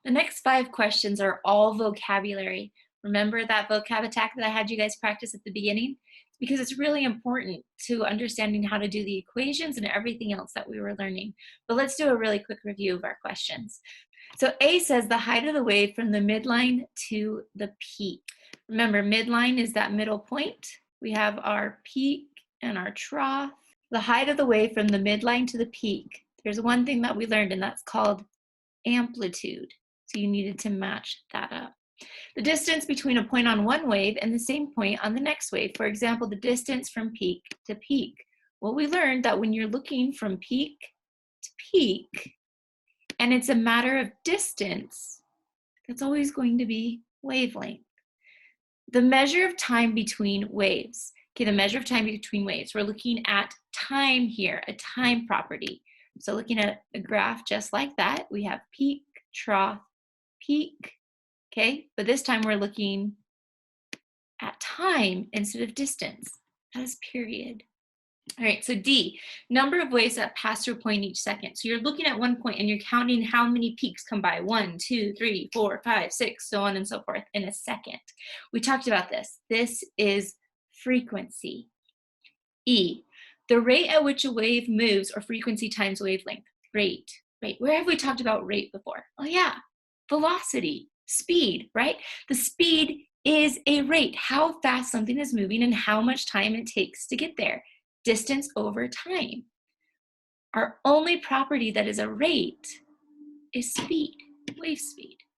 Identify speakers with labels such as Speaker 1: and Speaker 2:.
Speaker 1: The next 5 questions are all vocabulary. Remember that vocab attack that I had you guys practice at the beginning? Because it's really important to understanding how to do the equations and everything else that we were learning. But let's do a really quick review of our questions. So A says the height of the wave from the midline to the peak. Remember, midline is that middle point. We have our peak and our trough. The height of the wave from the midline to the peak. There's one thing that we learned, and that's called amplitude. So you needed to match that up. The distance between a point on one wave and the same point on the next wave. For example, the distance from peak to peak. Well, we learned that when you're looking from peak to peak, and it's a matter of distance, that's always going to be wavelength. The measure of time between waves. Okay, the measure of time between waves. We're looking at time here, a time property. So looking at a graph just like that, we have peak, trough, peak, okay? But this time we're looking at time instead of distance. That is period. All right, so D, number of waves that pass through a point each second. So you're looking at one point and you're counting how many peaks come by. 1, 2, 3, 4, 5, 6, so on and so forth in a second. We talked about this. This is frequency. E, the rate at which a wave moves, or frequency times wavelength. Rate. Where have we talked about rate before? Oh yeah, velocity, speed, right? The speed is a rate, how fast something is moving and how much time it takes to get there. Distance over time. Our only property that is a rate is speed, wave speed.